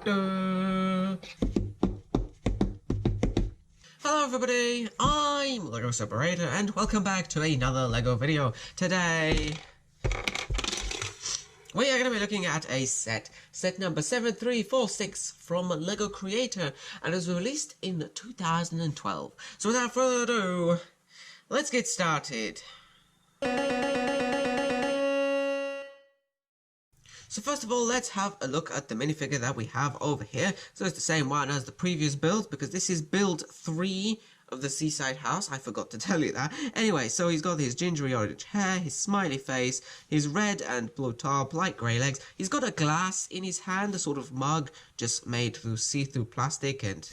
Hello everybody, I'm LEGO Separator and welcome back to another LEGO video. Today we are going to be looking at a set number 7346 from LEGO Creator, and it was released in 2012. So without further ado, let's get started. So first of all, let's have a look at the minifigure that we have over here. So it's the same one as the previous build, because this is build 3 of the seaside house. I forgot to tell you that. Anyway, so he's got his gingery orange hair, his smiley face, his red and blue top, light grey legs. He's got a glass in his hand, a sort of mug just made through see-through plastic, and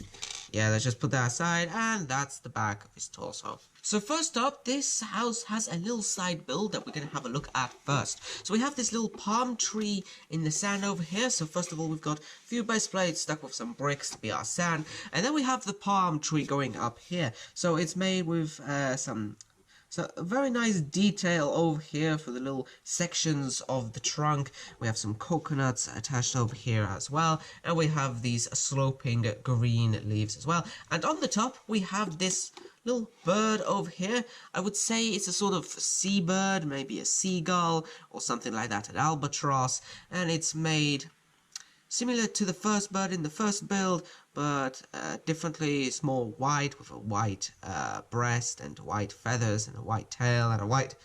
yeah, let's just put that aside, and that's the back of his torso. So first up, this house has a little side build that we're going to have a look at first. So we have this little palm tree in the sand over here. So first of all, we've got a few base plates stuck with some bricks to be our sand. And then we have the palm tree going up here. So it's made with So a very nice detail over here for the little sections of the trunk. We have some coconuts attached over here as well. And we have these sloping green leaves as well. And on the top, we have this little bird over here. I would say it's a sort of seabird, maybe a seagull or something like that, an albatross. And it's made similar to the first bird in the first build, but differently. It's more white, with a white breast and white feathers and a white tail and a white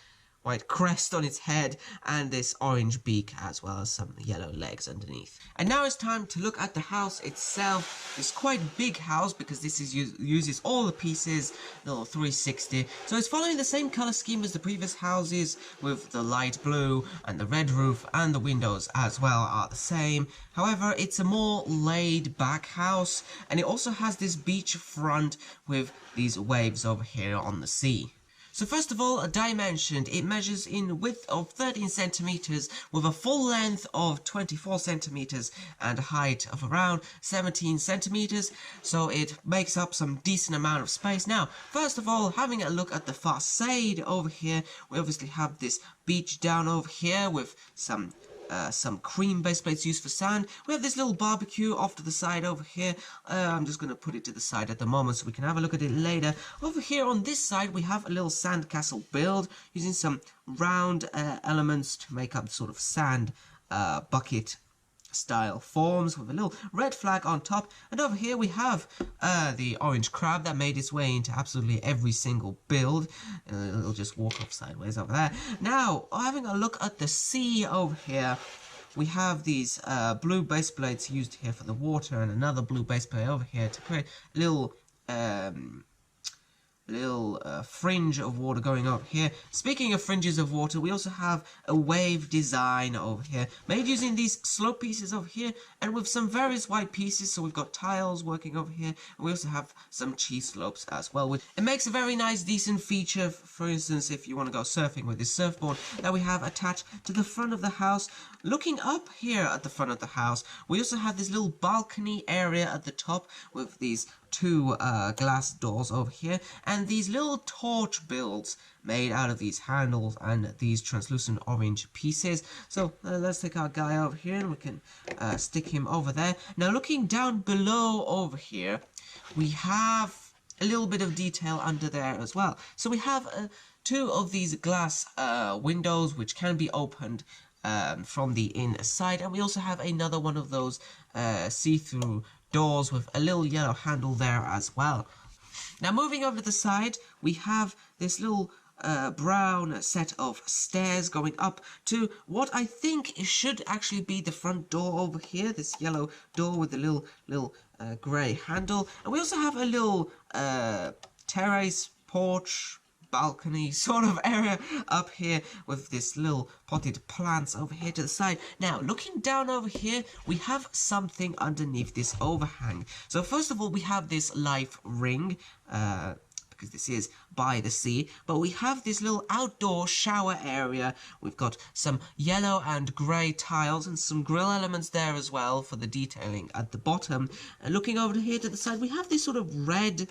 crest on its head, and this orange beak as well as some yellow legs underneath. And now it's time to look at the house itself. It's quite a big house because this is uses all the pieces, little 360. So it's following the same color scheme as the previous houses, with the light blue and the red roof, and the windows as well are the same. However, it's a more laid back house, and it also has this beach front with these waves over here on the sea. So first of all, dimensioned, it measures in width of 13 centimeters with a full length of 24 centimeters and a height of around 17 centimeters. So it makes up some decent amount of space. Now, first of all, having a look at the facade over here, we obviously have this beach down over here with some cream base plates used for sand. We have this little barbecue off to the side over here. I'm just going to put it to the side at the moment so we can have a look at it later. Over here on this side we have a little sand castle build using some round elements to make up sort of sand bucket style forms with a little red flag on top. And over here we have the orange crab that made its way into absolutely every single build. It'll just walk off sideways over there. Now, having a look at the sea over here, we have these blue base plates used here for the water, and another blue base plate over here to create a little fringe of water going over here. Speaking of fringes of water, we also have a wave design over here made using these slope pieces over here and with some various white pieces. So we've got tiles working over here, and we also have some cheese slopes as well. It makes a very nice decent feature, for instance, if you want to go surfing with this surfboard that we have attached to the front of the house. Looking up here at the front of the house, we also have this little balcony area at the top with these two glass doors over here, and these little torch builds made out of these handles and these translucent orange pieces. So let's take our guy over here and we can stick him over there. Now looking down below over here, we have a little bit of detail under there as well. So we have two of these glass windows which can be opened from the inside, and we also have another one of those see-through doors with a little yellow handle there as well. Now moving over to the side, we have this little brown set of stairs going up to what I think should actually be the front door over here, this yellow door with the little grey handle. And we also have a little terrace porch balcony sort of area up here with this little potted plants over here to the side. Now looking down over here, we have something underneath this overhang. So first of all, we have this life ring because this is by the sea, but we have this little outdoor shower area. We've got some yellow and grey tiles and some grill elements there as well for the detailing at the bottom. And looking over here to the side, we have this sort of red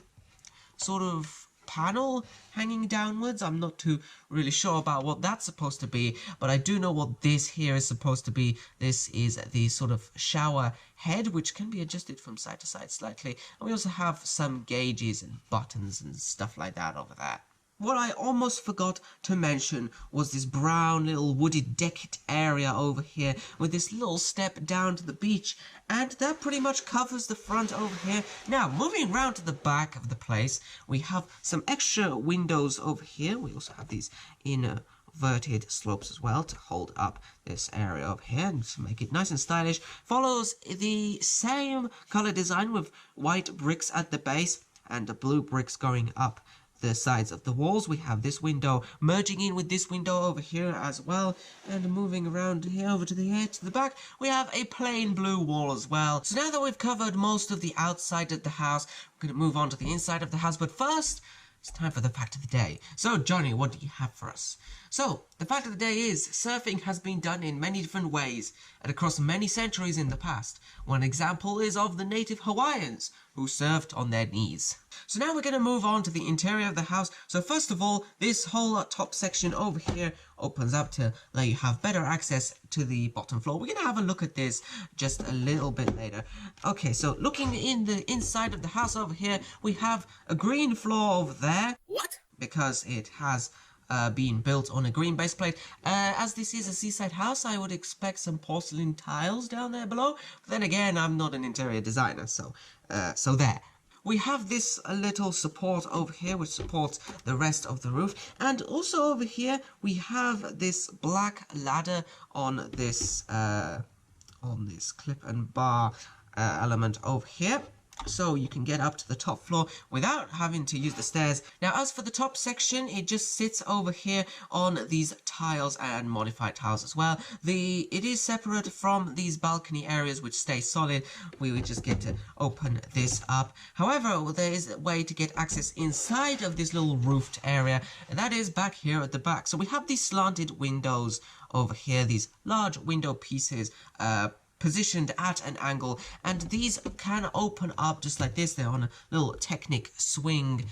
sort of panel hanging downwards. I'm not too really sure about what that's supposed to be, but I do know what this here is supposed to be. This is the sort of shower head, which can be adjusted from side to side slightly. And we also have some gauges and buttons and stuff like that over there. What I almost forgot to mention was this brown little wooded decked area over here with this little step down to the beach, and that pretty much covers the front over here. Now, moving around to the back of the place, we have some extra windows over here. We also have these inverted slopes as well to hold up this area over here and to make it nice and stylish. Follows the same color design with white bricks at the base and the blue bricks going up the sides of the walls. We have this window merging in with this window over here as well, and moving around here over to the back, we have a plain blue wall as well. So now that we've covered most of the outside of the house, we're going to move on to the inside of the house, but first it's time for the fact of the day. So Johnny, what do you have for us? So the fact of the day is surfing has been done in many different ways and across many centuries in the past. One example is of the native Hawaiians who surfed on their knees. So now we're going to move on to the interior of the house. So first of all, this whole top section over here opens up to let you have better access to the bottom floor. We're going to have a look at this just a little bit later. Okay, so looking in the inside of the house over here, we have a green floor over there. What? Because it has been built on a green base plate. As this is a seaside house, I would expect some porcelain tiles down there below. But then again, I'm not an interior designer, so there. We have this little support over here which supports the rest of the roof, and also over here we have this black ladder on this clip and bar element over here. So you can get up to the top floor without having to use the stairs. Now, as for the top section, it just sits over here on these tiles and modified tiles as well. It is separate from these balcony areas which stay solid. We would just get to open this up. However, there is a way to get access inside of this little roofed area, and that is back here at the back. So we have these slanted windows over here, these large window pieces, positioned at an angle, and these can open up just like this. They're on a little Technic swing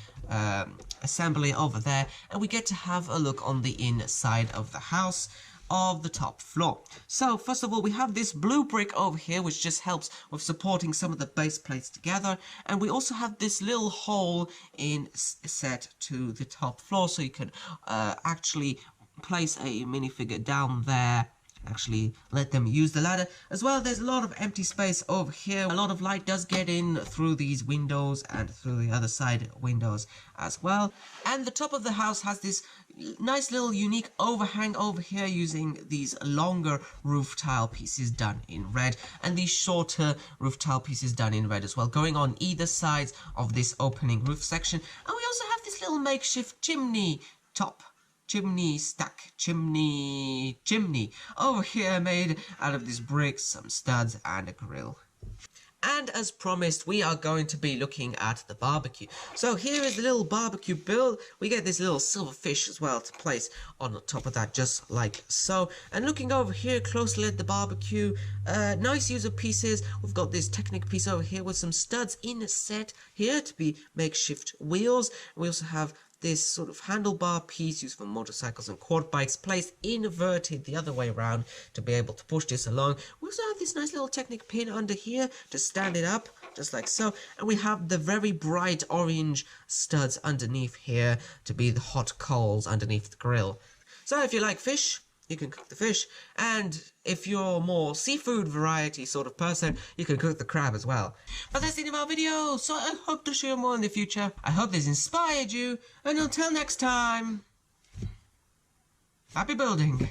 assembly over there, and we get to have a look on the inside of the house of the top floor. So first of all, we have this blue brick over here which just helps with supporting some of the base plates together, and we also have this little hole set to the top floor, so you can actually place a minifigure down there, actually let them use the ladder as well. There's a lot of empty space over here. A lot of light does get in through these windows and through the other side windows as well. And the top of the house has this nice little unique overhang over here using these longer roof tile pieces done in red and these shorter roof tile pieces done in red as well, going on either sides of this opening roof section. And we also have this little makeshift chimney stack chimney over here made out of these bricks, some studs and a grill. And as promised, we are going to be looking at the barbecue. So here is the little barbecue build. We get this little silver fish as well to place on the top of that, just like so. And looking over here closely at the barbecue, nice use of pieces. We've got this Technic piece over here with some studs in set here to be makeshift wheels. We also have this sort of handlebar piece used for motorcycles and quad bikes, placed inverted the other way around to be able to push this along. We also have this nice little Technic pin under here to stand it up, just like so. And we have the very bright orange studs underneath here to be the hot coals underneath the grill. So if you like fish, you can cook the fish, and if you're more seafood variety sort of person, you can cook the crab as well. But that's the end of our video, so I hope to show you more in the future. I hope this inspired you, and until next time, happy building!